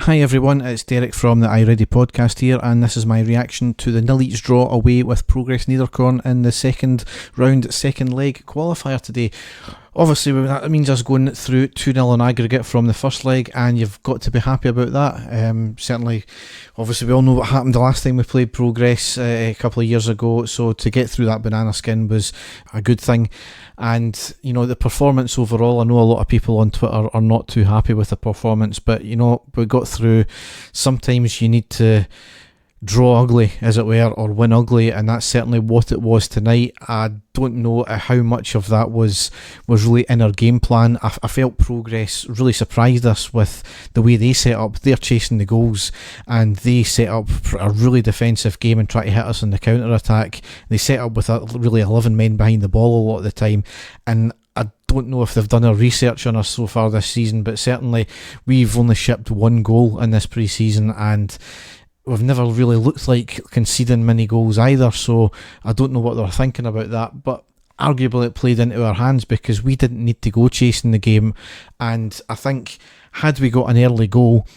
Hi everyone, it's Derek from the iReady podcast here, and this is my reaction to the 0-0 draw away with Progres Niederkorn in the second round, second leg qualifier today. Obviously that means us going through 2-0 on aggregate from the first leg, and you've got to be happy about that. Certainly, obviously we all know what happened the last time we played Progress a couple of years ago, so to get through that banana skin was a good thing. And you know, the performance overall, I know a lot of people on Twitter are not too happy with the performance, but you know, we got through. Sometimes you need to draw ugly, as it were, or win ugly, and that's certainly what it was tonight. I don't know how much of that was really in our game plan. I felt Progress really surprised us with the way they set up. They're chasing the goals, and they set up a really defensive game and try to hit us in the counter attack. They set up with really 11 men behind the ball a lot of the time, and I don't know if they've done a research on us so far this season, but certainly we've only shipped one goal in this pre-season, and we've never really looked like conceding many goals either, so I don't know what they're thinking about that. But arguably it played into our hands because we didn't need to go chasing the game, and I think had we got an early goal,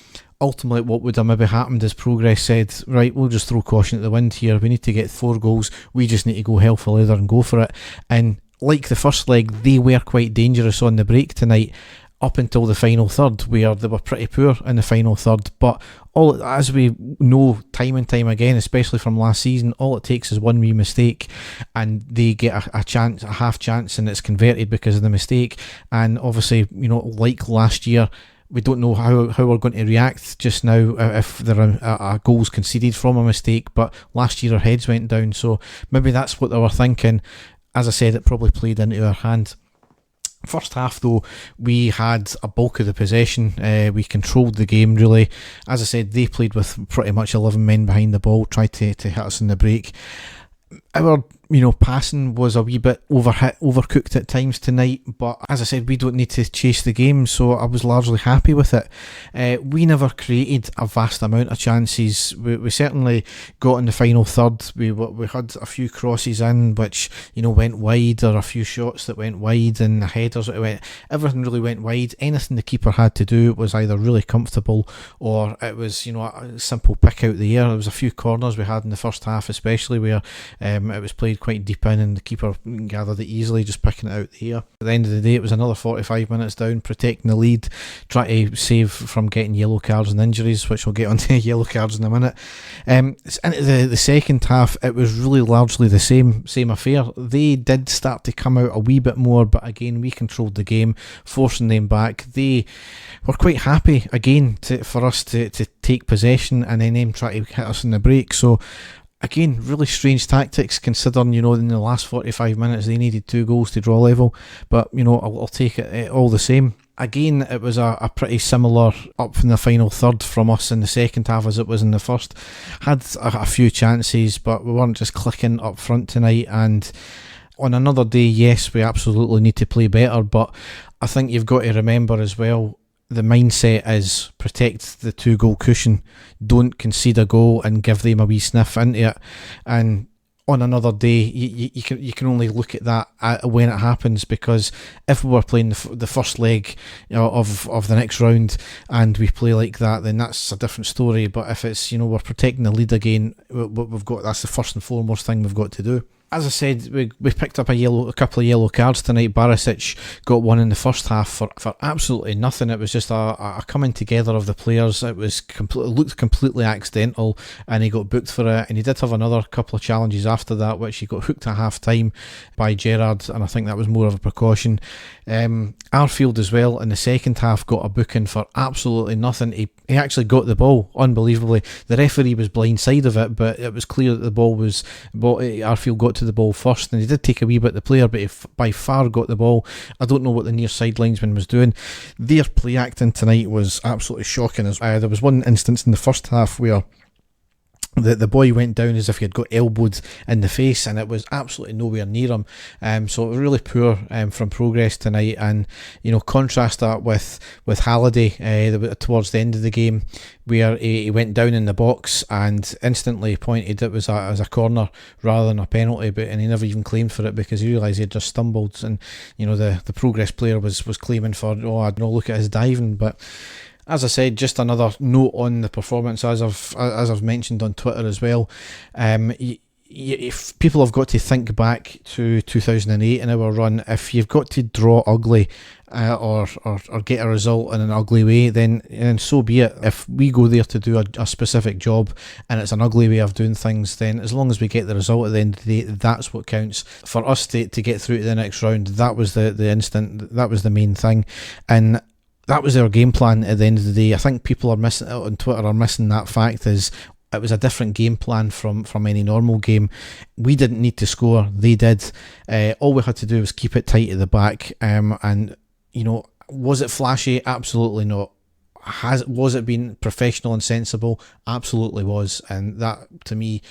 ultimately what would have maybe happened is Progress said, right, we'll just throw caution at the wind here, we need to get 4 goals, we just need to go hell for leather and go for it. And like the first leg, they were quite dangerous on the break tonight, up until the final third, where they were pretty poor in the final third. But all, as we know time and time again, especially from last season, all it takes is one wee mistake and they get a chance, a half chance, and it's converted because of the mistake. And obviously, you know, like last year, we don't know how we're going to react just now if there are goals conceded from a mistake, but last year our heads went down, so maybe that's what they were thinking. As I said, it probably played into our hand. First half though, we had a bulk of the possession. We controlled the game really. As I said, they played with pretty much 11 men behind the ball, tried to hit us in the break. Our passing was a wee bit overcooked at times tonight, but as I said, we don't need to chase the game, so I was largely happy with it. We never created a vast amount of chances. We certainly got in the final third. We had a few crosses in which went wide, or a few shots that went wide, and the headers that went. Everything really went wide. Anything the keeper had to do was either really comfortable, or it was a simple pick out the air. There was a few corners we had in the first half, especially where it was played quite deep in and the keeper gathered it easily, just picking it out the air. At the end of the day, it was another 45 minutes down, protecting the lead, trying to save from getting yellow cards and injuries, which we'll get onto yellow cards in a minute. Into the second half, it was really largely the same affair. They did start to come out a wee bit more, but again, we controlled the game, forcing them back. They were quite happy again for us to take possession and then them try to hit us in the break. So again, really strange tactics, considering in the last 45 minutes they needed 2 goals to draw level, but I'll take it all the same. Again, it was a pretty similar up in the final third from us in the second half as it was in the first. Had a few chances, but we weren't just clicking up front tonight. And on another day, yes, we absolutely need to play better, but I think you've got to remember as well, the mindset is protect the 2-goal cushion, don't concede a goal and give them a wee sniff into it. And on another day, you can only look at that when it happens, because if we were playing the first leg of the next round and we play like that, then that's a different story. But if it's we're protecting the lead again, that's the first and foremost thing we've got to do. As I said, we picked up a couple of yellow cards tonight. Barisic got one in the first half for absolutely nothing. It was just a coming together of the players. It looked completely accidental, and he got booked for it. And he did have another couple of challenges after that, which he got hooked at half time by Gerrard, and I think that was more of a precaution. Arfield as well in the second half got a booking for absolutely nothing. He actually got the ball, unbelievably. The referee was blindside of it, but it was clear that Arfield got to the ball first, and he did take a wee bit the player, but he by far got the ball. I don't know what the near side linesman was doing. Their play acting tonight was absolutely shocking. There was one instance in the first half where the boy went down as if he had got elbowed in the face, and it was absolutely nowhere near him. So it was really poor from Progress tonight. And contrast that with Halliday towards the end of the game, where he went down in the box and instantly pointed it was as a corner rather than a penalty, and he never even claimed for it because he realised he had just stumbled. And the Progress player was claiming for, look at his diving. But as I said, just another note on the performance, as I've mentioned on Twitter as well. If people have got to think back to 2008 in our run, if you've got to draw ugly or get a result in an ugly way, then so be it. If we go there to do a specific job and it's an ugly way of doing things, then as long as we get the result at the end of the day, that's what counts. For us to get through to the next round, that was the instant, that was the main thing, and that was our game plan at the end of the day. I think people are missing out on Twitter, are missing that fact, is it was a different game plan from any normal game. We didn't need to score, they did. All we had to do was keep it tight at the back, and was it flashy? Absolutely not. Was it being professional and sensible? Absolutely was, and that to me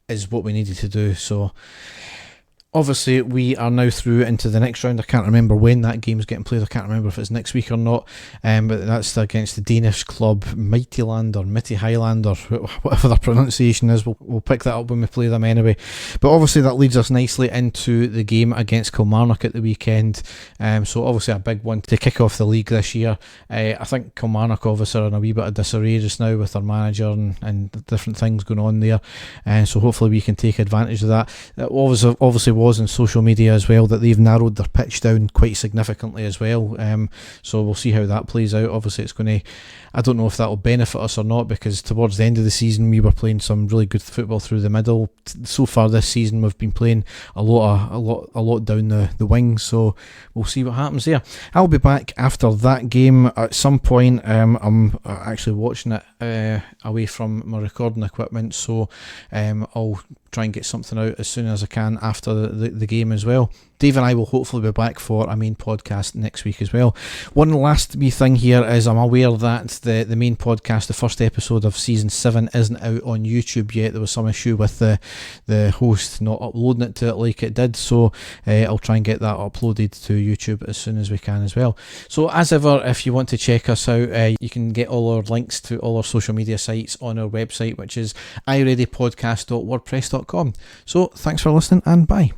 is what we needed to do. So obviously, we are now through into the next round. I can't remember when that game's getting played. I can't remember if it's next week or not. But that's against the Danish club Midtjylland or Mitty Highland or whatever their pronunciation is. We'll pick that up when we play them anyway. But obviously, that leads us nicely into the game against Kilmarnock at the weekend. So obviously, a big one to kick off the league this year. I think Kilmarnock obviously are in a wee bit of disarray just now with their manager and different things going on there. So hopefully, we can take advantage of that. Obviously was in social media as well that they've narrowed their pitch down quite significantly as well, so we'll see how that plays out. Obviously it's going to, I don't know if that will benefit us or not, because towards the end of the season we were playing some really good football through the middle. So far this season we've been playing a lot down the wings, so we'll see what happens there. I'll be back after that game at some point. I'm actually watching it away from my recording equipment, so I'll try and get something out as soon as I can after the game as well. Dave and I will hopefully be back for a main podcast next week as well. One last wee thing here is I'm aware that the main podcast, the first episode of season 7, isn't out on YouTube yet. There was some issue with the host not uploading it to it like it did, so I'll try and get that uploaded to YouTube as soon as we can as well. So as ever, if you want to check us out, you can get all our links to all our social media sites on our website, which is ireadypodcast.wordpress.com. So thanks for listening and bye.